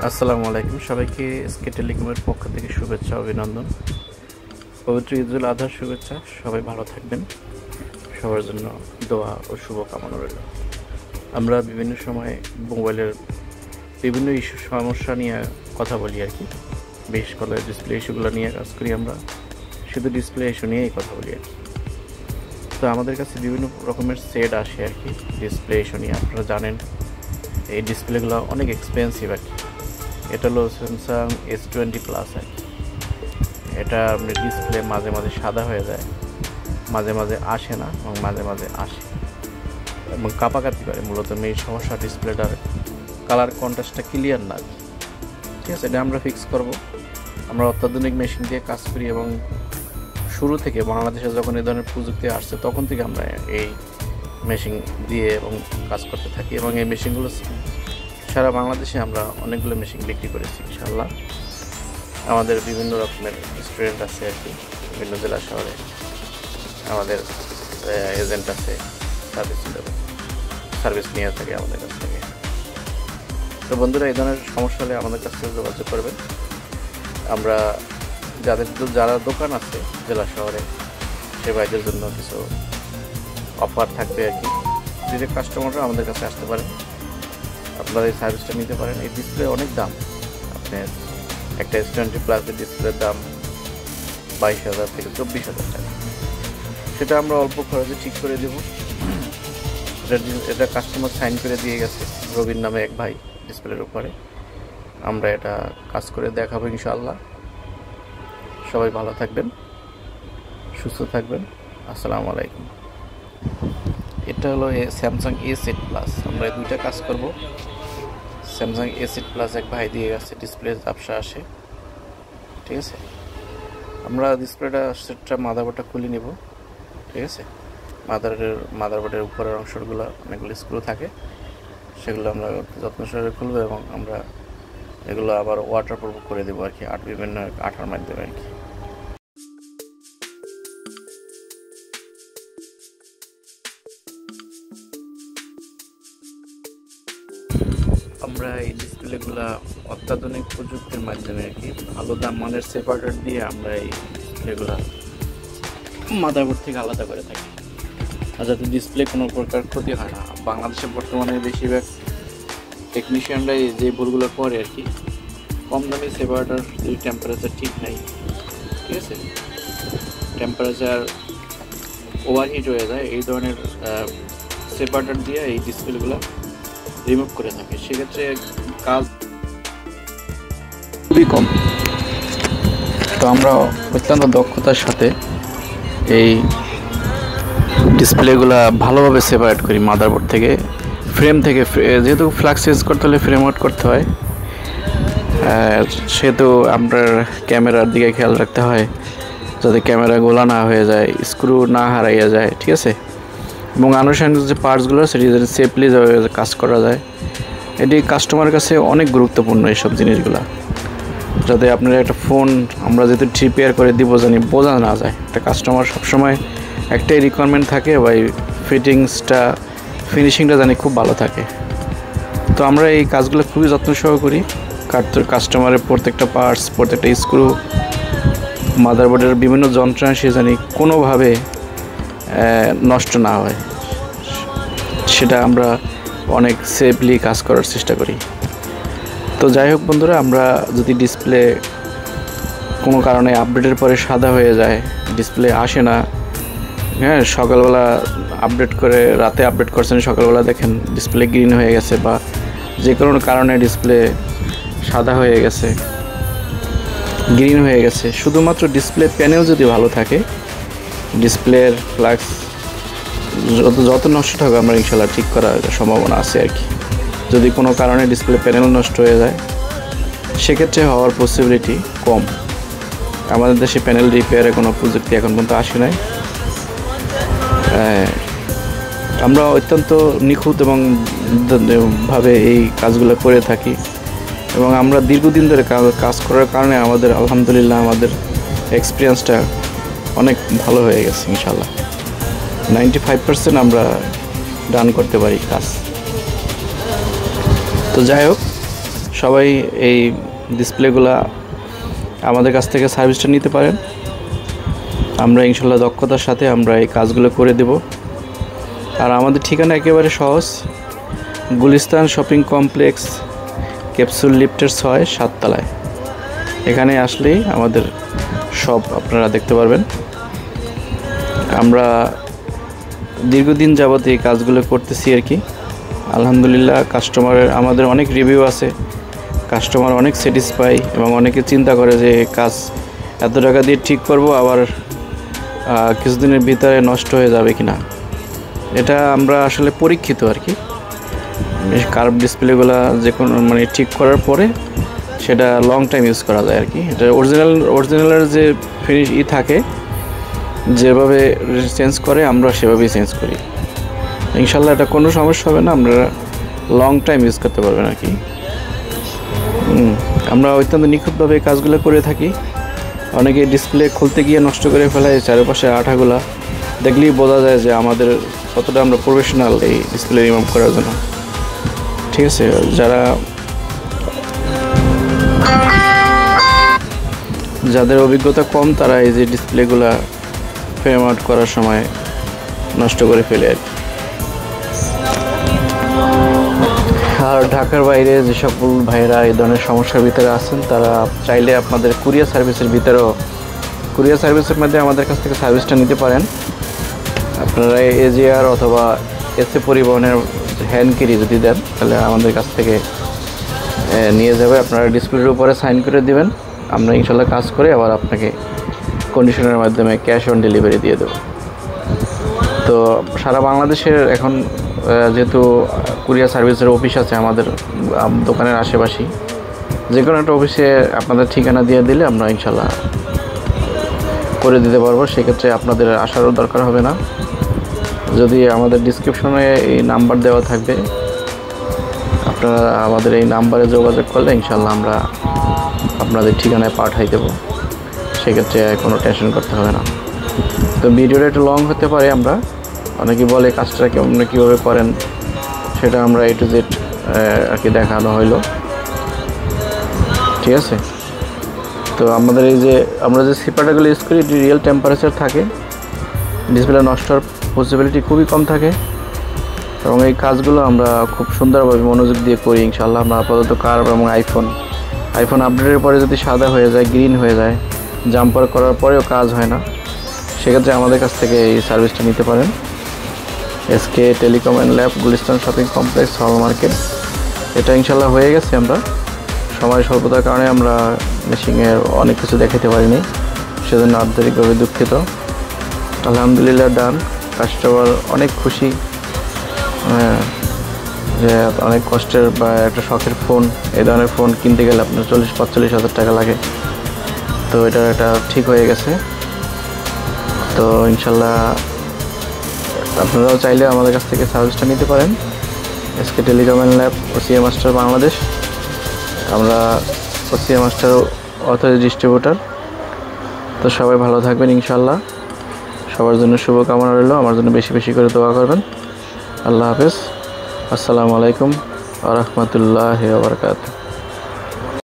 আসসালামু আলাইকুম সবাইকে এসকে টেলিকমের পক্ষ থেকে শুভেচ্ছা অভিনন্দন। পবিত্র ঈদুল আজহার শুভেচ্ছা। সবাই ভালো থাকবেন, সবার জন্য দোয়া ও শুভকামনা রইল। আমরা বিভিন্ন সময় মোবাইলের বিভিন্ন ইস্যু সমস্যা নিয়ে কথা বলি আর কি, বিশেষ করে ডিসপ্লে ইস্যুগুলো নিয়ে কাজ করি। আমরা শুধু ডিসপ্লে ইস্যু নিয়েই কথা বলি আর কি। তো আমাদের কাছে বিভিন্ন রকমের সেট আসে আর কি ডিসপ্লে ইস্যু নিয়ে। আপনারা জানেন এই ডিসপ্লেগুলো অনেক এক্সপেন্সিভ আর কি। এটা হলো স্যামসাং S20 প্লাস আর কি। এটা আপনি ডিসপ্লে মাঝে মাঝে সাদা হয়ে যায়, মাঝে মাঝে আসে না এবং মাঝে মাঝে আসে এবং কাঁপাকাঁপি করে। মূলত মেইন সমস্যা ডিসপ্লেটার কালার কন্ট্রাস্টটা ক্লিয়ার না, ঠিক আছে। এটা আমরা ফিক্স করব। আমরা অত্যাধুনিক মেশিন দিয়ে কাজ করি এবং শুরু থেকে বাংলাদেশে যখন এই ধরনের প্রযুক্তি আসছে তখন থেকে আমরা এই মেশিন দিয়ে এবং কাজ করতে থাকি এবং এই মেশিনগুলো সারা বাংলাদেশে আমরা অনেকগুলো মেশিন বিক্রি করেছি ইনশাআল্লাহ। আমাদের বিভিন্ন রকমের স্টুডেন্ট আছে আর কি, বিভিন্ন জেলা শহরে আমাদের এজেন্ট আছে, সার্ভিস নিয়ে থাকে আমাদের কাছ থেকে। তো বন্ধুরা, এই ধরনের সমস্যা হলে আমাদের কাছ থেকে যোগাযোগ করবেন। আমরা যারা দোকান আছে জেলা শহরে সে ভাইদের জন্য কিছু অফার থাকবে আর কি। ডিরেক্ট কাস্টমাররা আমাদের কাছে আসতে পারেন, আপনারা এই সার্ভিসটা নিতে পারেন। এই ডিসপ্লে অনেক দাম। আপনার একটা S20 প্লাসের ডিসপ্লের দাম 22,000 থেকে 24,000 টাকা। সেটা আমরা অল্প খরচে ঠিক করে দেব। এটা কাস্টমার সাইন করে দিয়ে গেছে, রবির নামে এক ভাই ডিসপ্লের উপরে। আমরা এটা কাজ করে দেখাবো ইনশাআল্লাহ। সবাই ভালো থাকবেন, সুস্থ থাকবেন। আসসালামু আলাইকুম। এটা হলো স্যামসাং A7 প্লাস। আমরা দুইটা কাজ করব। স্যামসাং A7 প্লাস এক ভাই দিয়ে গেছে, ডিসপ্লে ঝাপসা আসে, ঠিক আছে। আমরা ডিসপ্লেটা সেটটা মাদারবোর্ডটা খুলে নিব, ঠিক আছে। মাদারবোর্ডের উপরের অংশগুলো অনেকগুলো স্ক্রু থাকে, সেগুলো আমরা যত্ন সহকারে খুলবো এবং আমরা এগুলো আবার ওয়াটারপ্রুফ করে দেবো আর কি, বিভিন্ন আঠার মাধ্যমে আর কি। আমরা এই ডিসপ্লেগুলো অত্যাধুনিক প্রযুক্তির মাধ্যমে আর কি ভালো দাম মানের সেপারেটর দিয়ে আমরা এই ডিসপ্লেগুলো মাদারবোর্ড থেকে আলাদা করে থাকি, আর যাতে ডিসপ্লে কোনো প্রকার ক্ষতি হয় না। বাংলাদেশে বর্তমানে বেশিরভাগ টেকনিশিয়ানরাই যে ভুলগুলো করে আর কি, কম দামি সেপারেটর যদি টেম্পারেচার ঠিক নাই, ঠিক আছে, টেম্পারেচার ওভারহিট হয়ে যায়, এই ধরনের সেপারেটর দিয়ে এই ডিসপ্লেগুলো রিমুভ করে থাকে। সেক্ষেত্রে কাজ খুবই কম। তো আমরা অত্যন্ত দক্ষতার সাথে এই ডিসপ্লেগুলো ভালোভাবে সেপারেট করি মাদারবোর্ড থেকে, ফ্রেম থেকে। যেহেতু ফ্লাক্স চেঞ্জ করতে হলে ফ্রেম আউট করতে হয়, সেহেতু আপনার ক্যামেরার দিকে খেয়াল রাখতে হয় যাতে ক্যামেরা গোলা না হয়ে যায়, স্ক্রু না হারাইয়া যায়, ঠিক আছে। এবং আনুষঙ্গিক যে পার্টসগুলো সেটি যাতে সেফলি কাজ করা যায়, এটি কাস্টমারের কাছে অনেক গুরুত্বপূর্ণ। এইসব জিনিসগুলো যাতে আপনার একটা ফোন আমরা যেহেতু রিপেয়ার করে দিব জানি বোঝা না যায়, একটা কাস্টমার সবসময় একটাই রিকোয়ারমেন্ট থাকে বা ফিটিংসটা ফিনিশিংটা জানি খুব ভালো থাকে। তো আমরা এই কাজগুলো খুবই যত্ন সহ করি। কাস্টমারের প্রত্যেকটা পার্টস, প্রত্যেকটা স্ক্রু, মাদারবোর্ডের বিভিন্ন যন্ত্রাংশ জানি কোনোভাবে নষ্ট না হয়, সেটা আমরা অনেক সেফলি কাজ করার চেষ্টা করি। তো যাই হোক বন্ধুরা, আমরা যদি ডিসপ্লে কোনো কারণে আপডেটের পরে সাদা হয়ে যায়, ডিসপ্লে আসে না, হ্যাঁ, সকালবেলা আপডেট করে রাতে আপডেট করছেন, সকালবেলা দেখেন ডিসপ্লে গ্রিন হয়ে গেছে বা যে কোনো কারণে ডিসপ্লে সাদা হয়ে গেছে, গ্রিন হয়ে গেছে, শুধুমাত্র ডিসপ্লে প্যানেল যদি ভালো থাকে, ডিসপ্লের ফ্লাক্স যত নষ্ট হবে আমরা ইনশাল্লাহ ঠিক করার সম্ভাবনা আছে আর কি। যদি কোনো কারণে ডিসপ্লে প্যানেল নষ্ট হয়ে যায় সেক্ষেত্রে হওয়ার পসিবিলিটি কম। আমাদের দেশে প্যানেল রিপেয়ারের কোনো প্রযুক্তি এখন পর্যন্ত আসে নাই। আমরা অত্যন্ত নিখুঁত এবং ভাবে এই কাজগুলো করে থাকি এবং আমরা দীর্ঘদিন ধরে কাজ করার কারণে আমাদের আলহামদুলিল্লাহ আমাদের এক্সপিরিয়েন্সটা অনেক ভালো হয়ে গেছে ইনশাল্লাহ। 95% আমরা ডান করতে পারি কাজ। তো যাই হোক, সবাই এই ডিসপ্লেগুলা আমাদের কাছ থেকে সার্ভিসটা নিতে পারেন। আমরা ইনশাল্লাহ দক্ষতার সাথে আমরা এই কাজগুলো করে দেব। আর আমাদের ঠিকানা একেবারে সহজ, গুলিস্তান শপিং কমপ্লেক্স, ক্যাপসুল লিফটের 6 তলায়। এখানে আসলেই আমাদের সব আপনারা দেখতে পারবেন। আমরা দীর্ঘদিন যাবত এই কাজগুলো করতেছি আর কি। আলহামদুলিল্লাহ কাস্টমারের আমাদের অনেক রিভিউ আছে, কাস্টমার অনেক স্যাটিসফাই এবং অনেকে চিন্তা করে যে কাজ এত টাকা দিয়ে ঠিক করব আবার কিছুদিনের ভিতরে নষ্ট হয়ে যাবে কিনা। এটা আমরা আসলে পরীক্ষিত আর কি। কার্ভ ডিসপ্লেগুলো যে কোনো মানে ঠিক করার পরে সেটা লং টাইম ইউজ করা যায় আর কি। এটা অরিজিনালের যে ফিনিশ থাকে যেভাবে চেঞ্জ করে আমরা সেভাবেই চেঞ্জ করি। ইনশাল্লাহ এটা কোনো সমস্যা হবে না, আমরা লং টাইম ইউজ করতে পারবেন আর কি। আমরা অত্যন্ত নিখুঁতভাবে কাজগুলো করে থাকি। অনেকে ডিসপ্লে খুলতে গিয়ে নষ্ট করে ফেলায় চারপাশে আঠাগুলা, দেখলেই বোঝা যায় যে আমাদের কতটা আমরা প্রফেশনাল এই ডিসপ্লে রিমুভ করার জন্য। ঠিক আছে, যাদের অভিজ্ঞতা কম তারা এই যে ডিসপ্লেগুলা ফ্রেম আউট করার সময় নষ্ট করে ফেলে আর কি। আর ঢাকার বাইরে যে সকল ভাইরা এই ধরনের সমস্যার ভিতরে আছেন তারা চাইলে আপনাদের কুরিয়ার সার্ভিসের মধ্যে আমাদের কাছ থেকে সার্ভিসটা নিতে পারেন। আপনারা এজিআর অথবা এসএ পরিবহনের হ্যান্ড ক্যারি যদি দেন তাহলে আমাদের কাছ থেকে নিয়ে যাবে। আপনারা ডিসপ্লের উপরে সাইন করে দিবেন, আমরা ইনশাল্লাহ কাজ করে আবার আপনাকে কন্ডিশনের মাধ্যমে ক্যাশ অন ডেলিভারি দিয়ে দেবো। তো সারা বাংলাদেশের এখন যেহেতু কুরিয়ার সার্ভিসের অফিস আছে আমাদের দোকানের আশেপাশেই, যে কোনো একটা অফিসে আপনাদের ঠিকানা দিয়ে দিলে আমরা ইনশাল্লাহ করে দিতে পারবো। সেক্ষেত্রে আপনাদের আসারও দরকার হবে না। যদি আমাদের ডিসক্রিপশনে এই নাম্বার দেওয়া থাকবে, আপনারা আমাদের এই নাম্বারে যোগাযোগ করলে ইনশাল্লাহ আমরা আপনাদের ঠিকানায় পাঠাই দেবো। সেক্ষেত্রে কোনো টেনশন করতে হবে না। তো ভিডিওটা একটু লং হতে পারে, আমরা অনেকে বলে কাজটা কীভাবে করেন সেটা আমরা A to Z আর কি দেখানো হইলো। ঠিক আছে, তো আমাদের এই যে আমরা যে সিপারটাগুলো ইউজ করি এটি রিয়েল টেম্পারেচার থাকে, ডিসপ্লে নষ্ট হওয়ার পসিবিলিটি খুবই কম থাকে এবং এই কাজগুলো আমরা খুব সুন্দরভাবে মনোযোগ দিয়ে করি ইনশাল্লাহ। আমরা আপাতত কার্ভ এবং আইফোন আপডেটের পরে যদি সাদা হয়ে যায়, গ্রিন হয়ে যায়, জাম্পার করার পরেও কাজ হয় না, সেক্ষেত্রে আমাদের কাছ থেকে এই সার্ভিসটা নিতে পারেন। SK telecom and lab, Gulistan shopping complex, হল মার্কেট। এটা ইনশাল্লাহ হয়ে গেছে। আমরা সময় স্বল্পতার কারণে আমরা মেশিনের অনেক কিছু দেখাতে পারিনি, সেজন্য আন্তরিকভাবে দুঃখিত। আলহামদুলিল্লাহ ডান, কাস্টমার অনেক খুশি যে অনেক কষ্টের বা একটা শখের ফোন, এই ধরনের ফোন কিনতে গেলে আপনার 40-45 হাজার টাকা লাগে, তো এটা ঠিক হয়ে গেছে। তো ইনশাল্লাহ আপনারাও চাইলে আমাদের কাছ থেকে সার্ভিসটা নিতে পারেন। SK telecom and lab, OCA master Bangladesh. আমরা ওসিএ মাস্টার অথরাইজড ডিস্ট্রিবিউটর। তো সবাই ভালো থাকবেন ইনশাল্লাহ। সবার জন্য শুভকামনা রইল, আমার জন্য বেশি বেশি করে দোয়া করবেন। আল্লাহ হাফেজ, আসসালামু আলাইকুম ওয়া রাহমাতুল্লাহি ওয়া বারাকাতুহু।